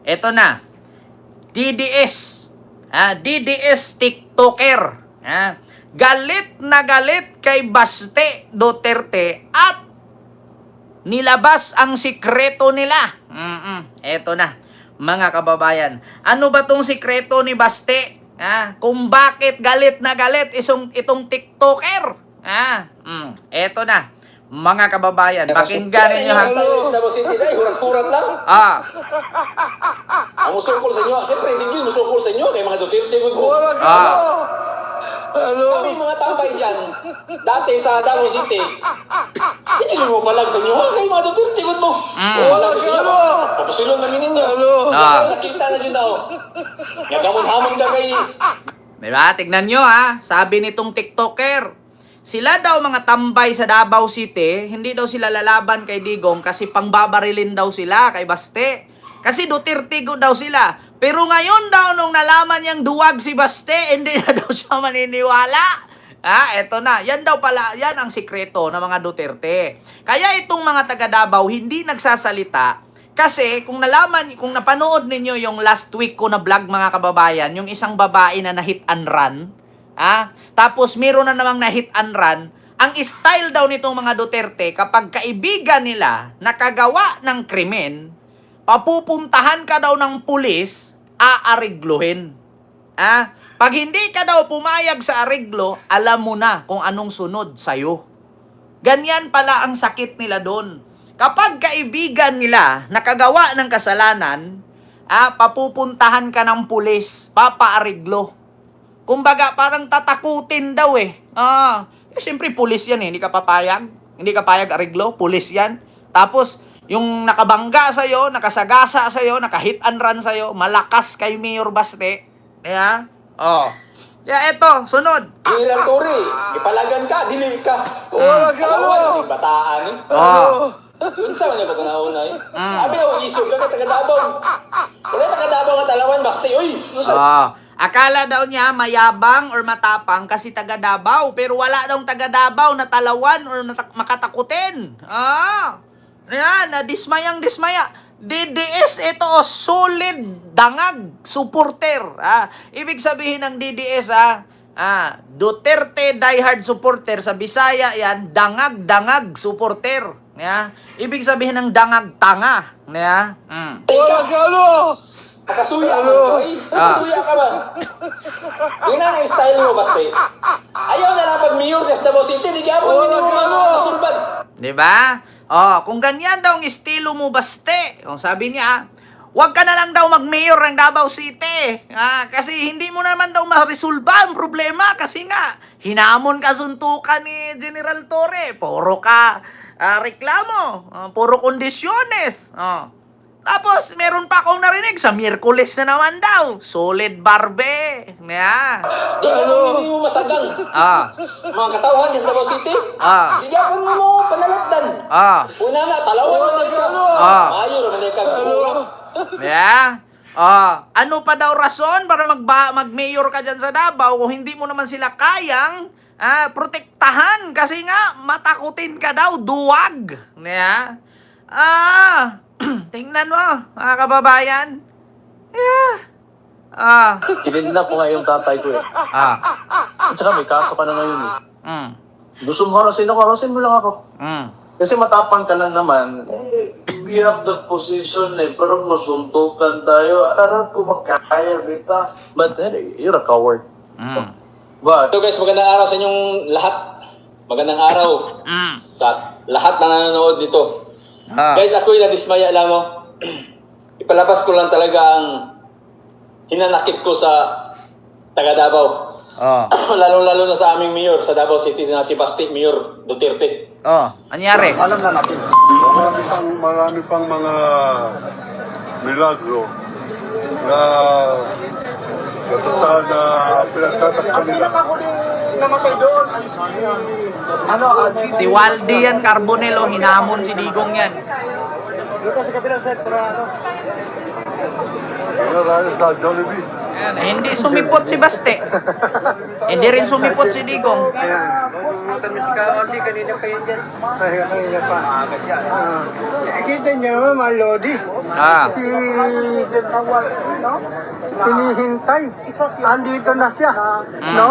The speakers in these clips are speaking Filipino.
Eto na. DDS. DDS TikToker. Galit na galit kay Baste Duterte at nilabas ang sikreto nila. Eto na, mga kababayan. Ano ba tong sikreto ni Baste? Kung bakit galit na galit itong TikToker? Eto na, mga kababayan. Pakinggan ninyo ha. Hurat-hurat lang. Ang musukol sa inyo, siyempre hindi musukol sa inyo, kay mga Duterte good mo. Kami mga tambay dyan, dati sa Davao City, hindi mo palag sa inyo, kay mga Duterte good mo. Wala ko sa inyo, papasilon namin ninyo. Nakita na dyan ako. Nagamon-hamon ka kay... Diba? Tignan nyo ha. Sabi nitong TikToker, sila daw mga tambay sa Davao City, hindi daw sila lalaban kay Digong kasi pangbabarilin daw sila kay Baste. Kasi Duterte daw sila. Pero ngayon daw nung nalaman niyang duwag si Baste, hindi na daw siya maniniwala. Eto na. Yan daw pala, yan ang sikreto ng mga Duterte. Kaya itong mga taga Davao hindi nagsasalita kasi kung napanood ninyo yung last week ko na vlog mga kababayan, yung isang babae na hit and run, tapos meron na namang na-hit and run. Ang style daw nitong mga Duterte, kapag kaibigan nila nakagawa ng krimen, papupuntahan ka daw ng pulis, aarigluhin. Pag hindi ka daw pumayag sa ariglo, alam mo na kung anong sunod sa'yo. Ganyan pala ang sakit nila doon. Kapag kaibigan nila nakagawa ng kasalanan, papupuntahan ka ng pulis, papaariglo. Kumbaga, parang tatakutin daw siyempre, pulis yan hindi ka papayag. Hindi ka payag ariglo, pulis yan. Tapos, yung nakabangga sa'yo, nakasagasa sa'yo, nakahit and run sa'yo, malakas kay Mayor Baste. Kaya eto, sunod. Ilang turi, ipalagan ka, dili ka. Alawan, bataan unsa man ba tanaw na Abi ako isog ka taga Davao. Wala taga Davao nga talawan Baste, oy. Akala daw niya mayabang or matapang kasi taga Davao, pero wala daw taga Davao na talawan or makatakutin. Dismayang-dismaya. DDS ito solid dangag supporter. Ibig sabihin ng DDS Duterte diehard supporter, sa Bisaya yan, dangag supporter. Ibig sabihin ng dangag tanga. Nakasuya ka ba? Nakasuya ka ba? Yun na ang style mo, Baste. Ayaw na lang pag-mayor sa Davao City, di gapon mo masulbad. Diba? Kung ganyan daw ang estilo mo, Baste, kung sabi niya, wag ka na lang daw mag-mayor ng Davao City. Kasi hindi mo naman daw ma-resolba ang problema. Kasi nga, hinamon ka suntukan ni General Torre. Puro ka reklamo. Puro kondisyones. Tapos, meron pa akong narinig sa Miyerkules na naman daw. Solid barbe. Di mo masagang. Mga katawhan sa Davao City. Di gapon mo panalagdan. Una na, talawan mo na ikaw. Mayor mo na ikaw. Ano pa daw rason para mag-mayor ka dyan sa Davao kung hindi mo naman sila kayang protektahan kasi nga matakutin ka daw, duwag. Tingnan mo, mga kababayan. Tinignan ko nga yung tatay ko At saka may kaso ka na ngayon Gusto mo harasin ako, harasin mo lang ako. Kasi matapang ka lang naman. We have the position pero masuntukan tayo. Alam ko magkakaya, bita. But you're a coward. But, So guys, magandang araw sa inyong lahat. Magandang araw sa lahat na nanonood dito. Guys, ako'y nadismaya lang ipalabas ko lang talaga ang hinanakit ko sa taga Davao. Lalo-lalo na sa aming mayor sa Davao City na si Baste, Mayor Duterte. Anyari? alam na natin. Marami pang mga milagro na katotohanan na pinagtatakpan nila. Namatay doon. Si Waldy yan, Carbonelo, hinamon si Digong yan. Dito sa kabilang set para Sa Jollibee. Hindi sumipot si Baste. Hindi rin sumipot si Digong. Nakalimutan mo si Kaoli, kanina pa yun dyan. Kanina pa. Kita niyo naman, mga Lodi. Si Kawal, no? Hinihintay. Andito na siya, no?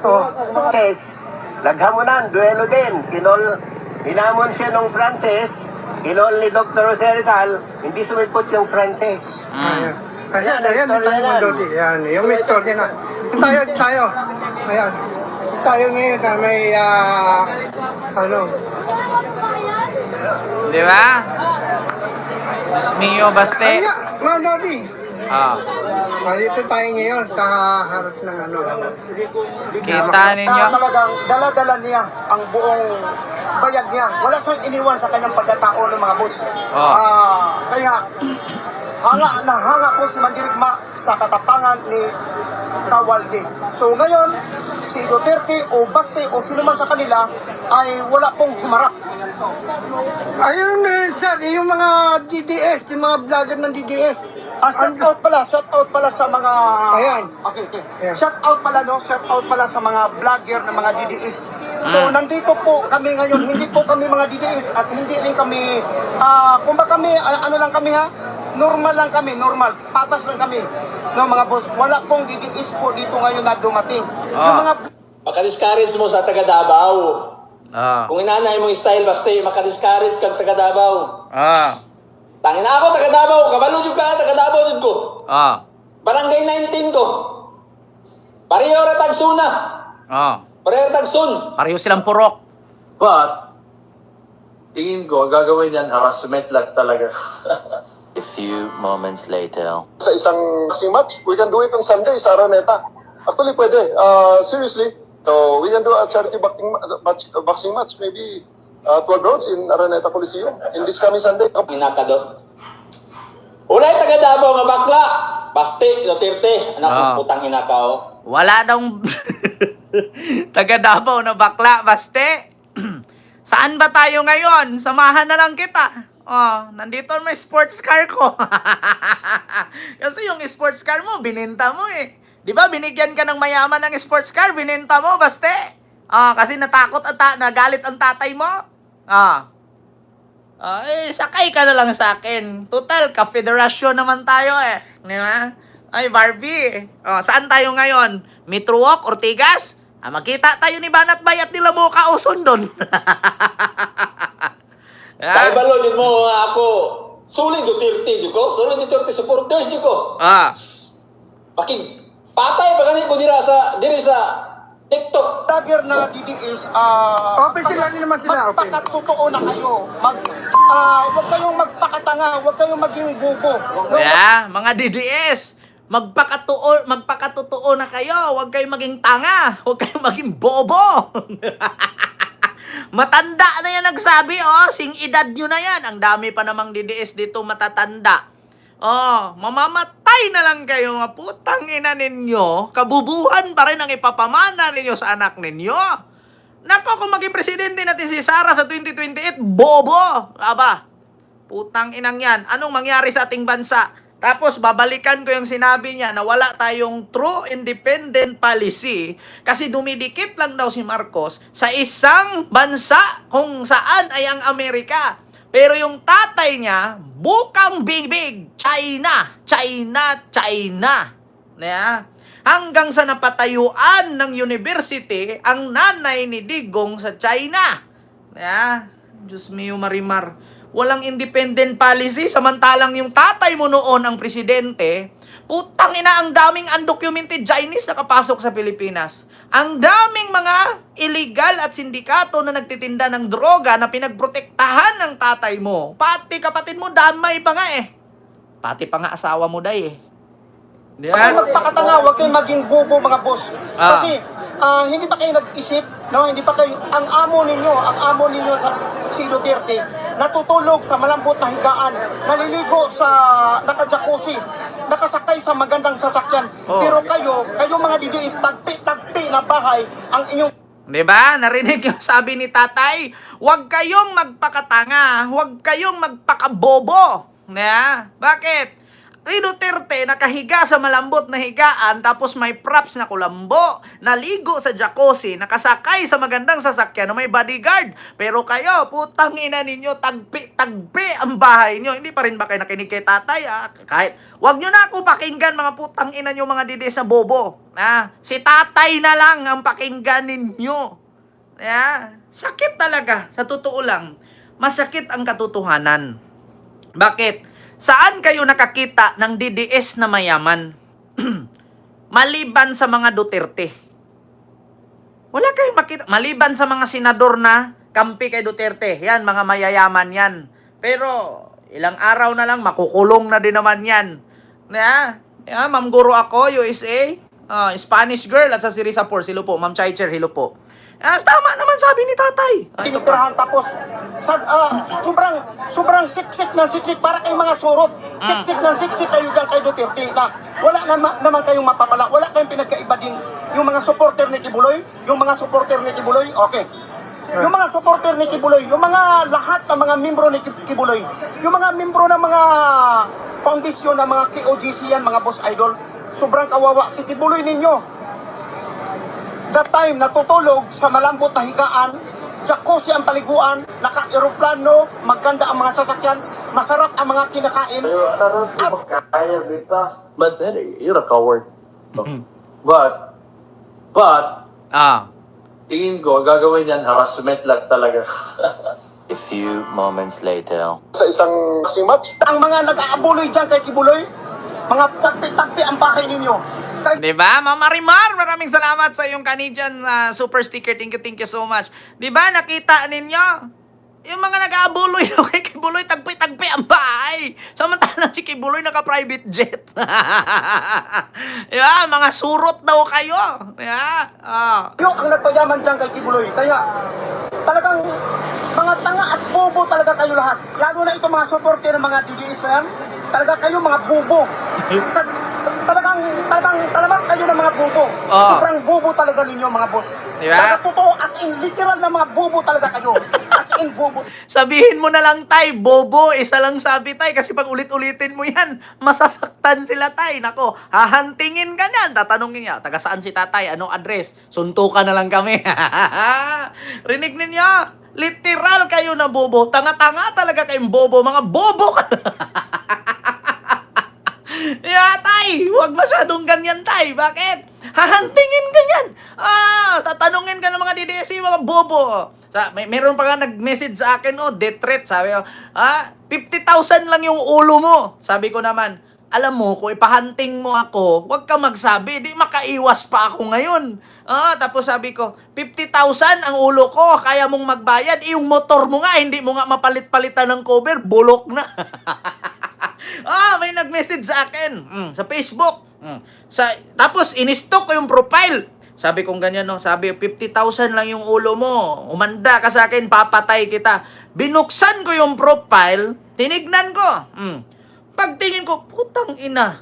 Oh. Frances, naghamunan, duelo din. Hinamon siya nung Frances, kinol ni Dr. Jose Rizal, hindi sumipot yung Frances. Kaya yan, mga Lodi. Yan, yung istorya na. Tayo. Ayan. Tayo ngayon na may, ano, Di ba? Diyos mio, baste. Kaya, mga Lodi. Dito tayo ngayon sa harap ng ano. Kita ninyo. Talagang dala-dala niya ang buong bayag niya. Wala siyang iniwan sa kanyang pagkatao ng mga boss. Kaya hanga po si Mandirigma sa katapangan ni Kawalde. So ngayon, si Duterte o Baste o sino man sa kanila ay wala pong humarap. Ayun, sir, yung mga DDS, yung mga vlogger ng DDS. Shout out pala sa mga... Ayan. Okay. Ayan. Shout out pala sa mga vlogger ng mga DDS. So, nandito po kami ngayon, hindi po kami mga DDS at hindi rin kami, kung ba kami, ano lang kami ha? Normal lang kami, patas lang kami. No, mga boss, wala pong DDS po dito ngayon na dumating. Yung mga... Makadiscourage mo sa taga Davao. Kung inanay mong style, basta makadiscourage kag taga Davao. Tangin na ako, taga Davao. Kabalo dyan ka, taga Davao dyan ko. Barangay 19 ko. Pareho ra tagsuna. Pareho tagsun. Pareho silang purok. But, tingin ko, gagawin yan, harassment lang talaga. A few moments later. Sa isang boxing match, we can do it on Sunday sa Araneta. Actually, pwede. Seriously. So, we can do a charity boxing match, maybe 12 rounds in Araneta Coliseum in this coming Sunday. Inaka doon. Ulay taga Davao nga bakla. Baste, Duterte. Anak putang inaka o. Wala daw taga Davao na bakla, baste. Saan ba tayo ngayon? Samahan na lang kita. Nandito may sports car ko. Kasi yung sports car mo, bininta mo eh. Di ba, binigyan ka ng mayaman ng sports car, bininta mo, baste. Kasi natakot at nagalit ang tatay mo. Sakay ka na lang sa akin. Total, ka-federasyon naman tayo eh. Di ba? Ay, Barbie. Saan tayo ngayon? Metro Walk, Ortigas? Magkita tayo ni Banat Bay at nila mo kauson doon. Tayo balo din mo ako. Sulit Duterte dyan ko. Sulit Duterte supporters dyan ko. Patay ba ganit ko diri sa TikTok. Vlogger na DDS, Open sila, hindi naman sila open. magpakatotoo na kayo. Huwag kayong magpakatanga, huwag kayong maging bubo. No? Mga DDS, magpakatotoo na kayo. Huwag kayong maging tanga. Huwag kayong maging bobo. Matanda na yan nagsabi, sing edad nyo na yan. Ang dami pa namang DDS dito matatanda. Mamamatay na lang kayo, mga putang ina ninyo. Kabubuhan pa rin ang ipapamana ninyo sa anak ninyo. Nako, kung maging presidente natin si Sara sa 2028, bobo. Putang inang yan. Anong mangyari sa ating bansa? Tapos, babalikan ko yung sinabi niya na wala tayong true independent policy kasi dumidikit lang daw si Marcos sa isang bansa kung saan ay ang Amerika. Pero yung tatay niya, bukang big-big, China. Hanggang sa napatayuan ng university ang nanay ni Digong sa China. Diyos mio Marimar. Walang independent policy, samantalang yung tatay mo noon ang presidente, putang ina, ang daming undocumented Chinese nakapasok sa Pilipinas. Ang daming mga illegal at sindikato na nagtitinda ng droga na pinagprotektahan ng tatay mo. Pati kapatid mo, damay pa nga eh. Pati pa nga asawa mo day eh. Huwag kayong magpakatanga, huwag kayong maging bubo mga boss. Kasi hindi pa kayo nag-isip, no? Hindi pa kayo, ang amo ninyo si Duterte, natutulog sa malambot na higaan, naliligo sa naka-jacuzzi, nakasakay sa magandang sasakyan. Pero kayo mga DDS, tagpi na bahay ang inyong... Diba? Narinig yung sabi ni tatay, huwag kayong magpakatanga, huwag kayong magpakabobo. Bakit? Si Duterte nakahiga sa malambot na higaan tapos may props na kulambo, naligo sa jacuzzi, nakasakay sa magandang sasakyan na may bodyguard. Pero kayo, putang ina ninyo, tagpi ang bahay nyo. Hindi pa rin ba kayo nakinig kay tatay? Kahit, wag nyo na ako pakinggan mga putang ina nyo mga didi sa bobo. Si tatay na lang ang pakinggan ninyo. Sakit talaga, sa totoo lang. Masakit ang katotohanan. Bakit? Saan kayo nakakita ng DDS na mayaman? Maliban sa mga Duterte. Wala kayong makita. Maliban sa mga senador na kampi kay Duterte. Yan, mga mayayaman yan. Pero, ilang araw na lang, makukulong na din naman yan. Ma'am Guro ako, USA. Spanish girl at sa Sirisa Por. Hello po. Ma'am Chaicher, hello po. Tama naman sabi ni tatay. Tinitirahan tapos sobrang siksik ng siksik para kayong mga surot. Siksik ng siksik kayo dyan kay Duterte na wala naman kayong mapapala, wala kayong pinagkaiba din. Yung mga supporter ni Kibuloy, okay. Yung mga supporter ni Kibuloy, yung mga lahat ng mga membro ni Kibuloy, yung mga membro ng mga foundation ng mga KOGC yan, mga boss idol, sobrang kawawa si Kibuloy ninyo. That time, natutulog sa malambot na higaan, jacuzzi ang paliguan, naka-aeroplano, maganda ang mga sasakyan, masarap ang mga kinakain. Kaya, Bita. But you're a coward. But, tingin ko, gagawin yan, harassment lang talaga. A few moments later. Sa isang boxing match, Ang mga nag-aabuloy dyan kay Kibuloy, mga tagpi-tagpi ang bahay ninyo. Diba? Mama Rimar, maraming salamat sa iyong Canadian super sticker. Thank you so much. Diba? Nakita ninyo? Yung mga nag-aabuloy kay Kibuloy, tagpi-tagpi ang bahay. Samantalang si Kibuloy naka-private jet. Diba? Mga surot daw kayo. Diba? Yung ang nagpayaman dyan kay Kibuloy. Kaya talagang mga tanga at bobo talaga kayo lahat. Lalo na itong mga supporter ng mga DDS na yan. Talaga kayo mga bobo. Talagang kayo ng mga bobo. Sobrang bobo talaga ninyo mga boss. Diba? Talaga totoo, as in literal na mga bobo talaga kayo. As in bobo. Sabihin mo na lang, tay, bobo, isa lang sabi, tay, kasi pag ulit-ulitin mo yan, masasaktan sila, tay. Nako, hahantingin ka niyan. Tatanungin niya, taga saan si tatay? Anong address? Suntukan na lang kami. Rinig ninyo? Literal kayo na bobo. Tanga-tanga talaga kayong bobo. Mga bobo ka. Tay, huwag masyadong ganyan, tay. Bakit? Hahantingin ka yan. Tatanungin ka ng mga DDS, mga bobo. Meron pa nga nag-message sa akin, death threat. Sabi ko, 50,000 lang yung ulo mo. Sabi ko naman, alam mo, kung ipahanting mo ako, huwag ka magsabi, di makaiwas pa ako ngayon. Tapos sabi ko, 50,000 ang ulo ko, kaya mong magbayad. Yung motor mo nga, hindi mo nga mapalit-palitan ng cover, bulok na. May nag-message sa akin sa Facebook. Tapos, in-stock ko yung profile. Sabi kong ganyan, sabi, 50,000 lang yung ulo mo. Umanda ka sa akin, papatay kita. Binuksan ko yung profile, tinignan ko. Pagtingin ko, putang ina.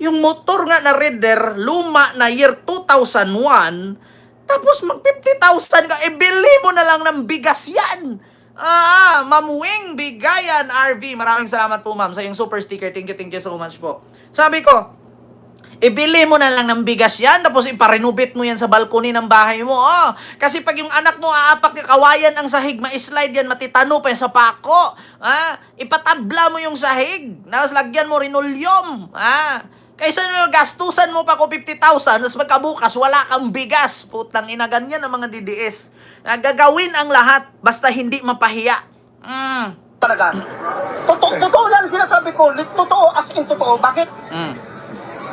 Yung motor nga na Raider, luma na year 2001, tapos mag 50,000 ka, bili mo na lang ng bigas yan. Mamuwing Bigayan RV. Maraming salamat po, ma'am, sa yung super sticker. Thank you so much po. Sabi ko, ibili mo na lang ng bigas yan, tapos iparenubit mo yan sa balkoni ng bahay mo. Kasi pag yung anak mo aapak kawayan ang sahig, ma-slide yan, matitano pa yan sa pako. Ipatabla mo yung sahig, tapos lagyan mo rinolyom. Kaysa gastusan mo pa ko 50,000, tapos magkabukas, wala kang bigas. Putang ina, ganyan ang mga DDS. Gagawin ang lahat, basta hindi mapahiya. Talaga. Totoo lang sinasabi ko. Totoo, as in totoo. Bakit?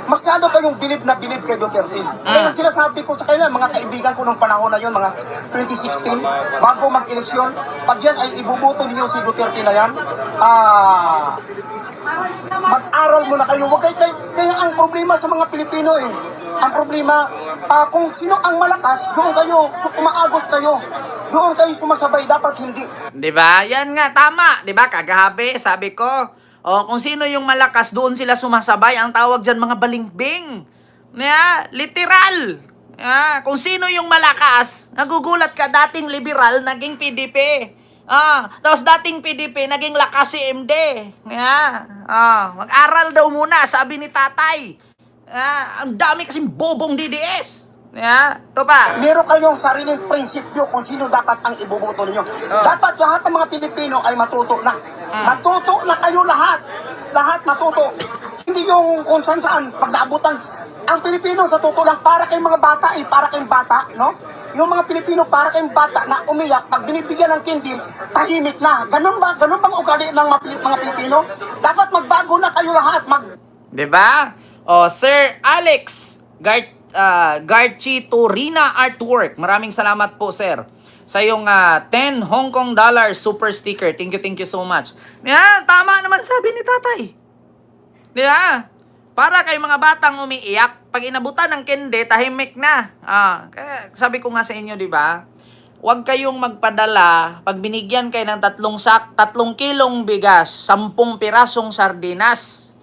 Masyado kayong bilib na bilib kay Duterte. Kaya sinasabi ko sa kanila, mga kaibigan ko nung panahon na yun, mga 2016, bago mag-eleksyon, pag yan ay ibubuto ninyo si Duterte na yan, mag-aral muna kayo. Kaya ang problema sa mga Pilipino ang problema, kung sino ang malakas, doon kayo, umaagos kayo. Doon kayo sumasabay, dapat hindi. Diba? Yan nga, tama. Diba? Kagabi, sabi ko, kung sino yung malakas, doon sila sumasabay. Ang tawag dyan, mga balingbing. Literal. Kung sino yung malakas, nagugulat ka, dating liberal, naging PDP. Tapos dating PDP, naging lakas si MD. Mag-aral daw muna, sabi ni tatay. Ang dami kasing bobong DDS. Ito pa. Meron kayong sariling prinsipyo kung sino dapat ang ibuboto ninyo. Dapat lahat ng mga Pilipino ay matuto na. Matuto na kayo lahat. Lahat matuto. Hindi yung kung saan paglaabutan. Ang Pilipino sa totoo lang para kayong mga bata para kayong bata, no? Yung mga Pilipino para kayong bata na umiyak, pag binibigyan ng candy, tahimik na. Ganun ba? Ganun bang ugali ng mga Pilipino? Dapat magbago na kayo lahat. Diba? Sir Alex Garchito Rina Artwork. Maraming salamat po, sir. Sa yung 10 Hong Kong dollar super sticker. Thank you so much. Tama naman sabi ni tatay. Diba? Para kay mga batang umiiyak, pag inabutan ng kende, tahimik na. Kaya sabi ko nga sa inyo, di ba? Huwag kayong magpadala pag binigyan kayo ng 3 kilong bigas, 10 pirasong sardinas.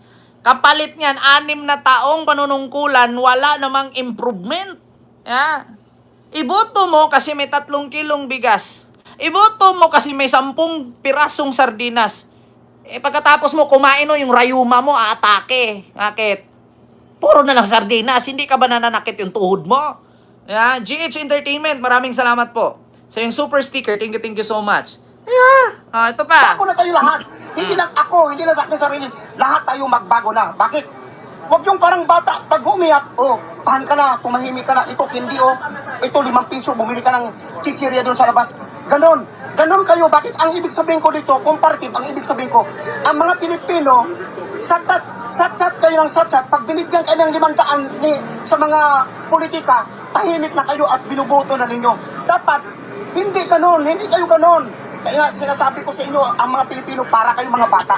Kapalit niyan, 6 na taong panunungkulan, wala namang improvement. Iboto mo kasi may 3 kilong bigas. Iboto mo kasi may 10 pirasong sardinas. Pagkatapos mo kumain yung rayuma mo, aatake. Bakit? Puro na lang sardinas. Hindi ka ba nananakit yung tuhod mo? GH Entertainment, maraming salamat po. Sa yung super sticker, thank you so much. Ito pa. Bago na tayo lahat. Hindi lang ako, hindi lang sa akin sarili. Lahat tayo magbago na. Bakit? Huwag yung parang bata, pag umiyak, tahan ka na, tumahimik ka na, ito hindi ito 5 piso, bumili ka ng chichirya doon sa labas. Ganon kayo. Bakit? Ang ibig sabihin ko dito, comparative, ang ibig sabihin ko, ang mga Pilipino, satchat kayo ng satchat, pag binigyan kayo ng 500 sa mga politika, tahimik na kayo at binuboto na ninyo. Dapat, hindi kayo ganon. Kaya sinasabi ko sa inyo, ang mga Pilipino para kayong mga bata.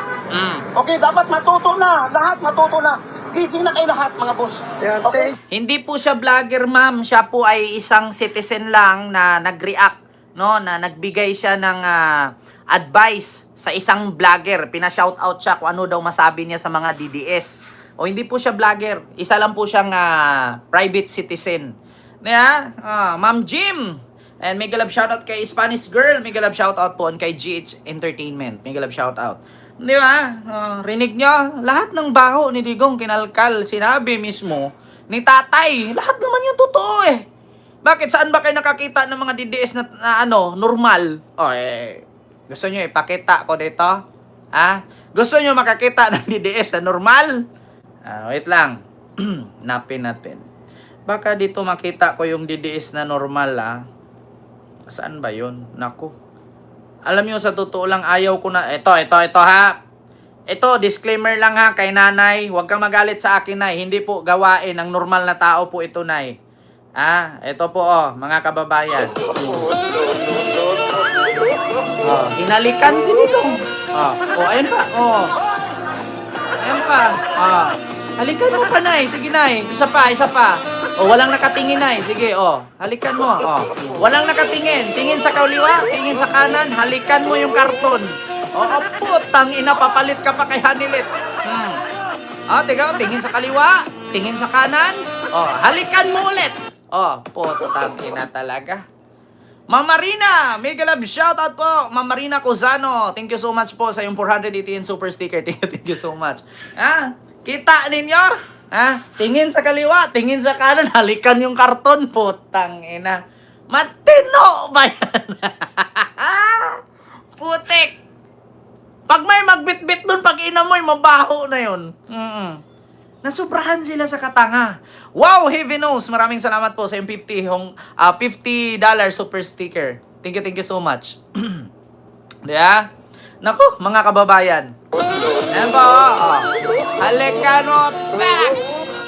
Okay, dapat matuto na, lahat matuto na. Gising na kayo lahat, mga boss. Okay? Hindi po siya vlogger, ma'am. Siya po ay isang citizen lang na nag-react, no, na nagbigay siya ng advice sa isang vlogger. Pina-shoutout siya kung ano daw masabi niya sa mga DDS. Hindi po siya vlogger. Isa lang po siyang private citizen. Ma'am Jim. And mega love shoutout kay Spanish Girl. Mega love shoutout po kay GH Entertainment. Mega love shoutout. Di ba? Rinig nyo? Lahat ng baho ni Digong kinalkal. Sinabi mismo ni tatay. Lahat naman yung totoo eh. Bakit? Saan ba kayo nakakita ng mga DDS na normal? Gusto nyo ipakita ko dito? Gusto nyo makakita ng DDS na normal? Wait lang. Napin natin. Baka dito makita ko yung DDS na normal Saan ba yun? Naku. Alam nyo, sa totoo lang, ayaw ko na. Ito ha. Ito, disclaimer lang ha kay nanay. Huwag kang magalit sa akin, nay. Hindi po gawain ng normal na tao po ito, nay. Ito po, mga kababayan. Hinalikan si Digong. Ayan pa. Ayan pa. Halikan mo pa, nay. Sige, nay. Isa pa. Walang nakatingin, nay. Sige, halikan mo. Walang nakatingin. Tingin sa kaliwa, tingin sa kanan, halikan mo yung karton. Putang ina, papalit ka pa kay Hanilet. Tiga, tingin sa kaliwa, tingin sa kanan, halikan mo ulit. Putang ina talaga. Mama Marina, mega love shoutout po. Mama Marina Cozano, thank you so much po sa yung 418 super sticker. Thank you so much. Kita ninyo? Tingin sa kaliwa, tingin sa kanan, halikan yung karton. Putang ina. Matino ba yan? Putik. Pag may magbitbit dun, pag inamoy, mabaho na yun. Nasubrahan sila sa katanga. Wow, Heavy Nose. Maraming salamat po sa yung $50 super sticker. Thank you so much. Naku, mga kababayan. Ayan po, halikan mo, back!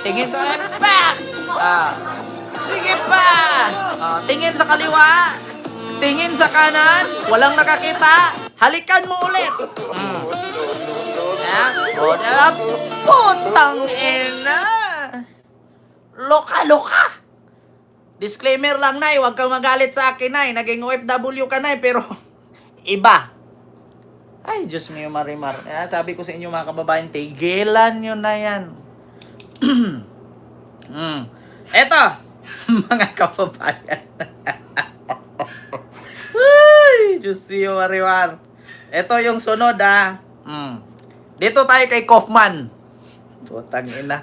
Tingin to, back! Sige pa! Tingin sa kaliwa, tingin sa kanan, walang nakakita, halikan mo ulit. Putang ina! Loka! Disclaimer lang, nay, huwag kang magalit sa akin, nay. Naging OFW ka, nay, pero iba. Ay, Diyos mio, Marimar. Sabi ko sa inyo, mga kababayan, tigilan nyo na yan. Eto, mga kababayan. Ay, Diyos siyo, Mariwar. Ito yung sunod, ha. Dito tayo kay Kaufman. Putang ina.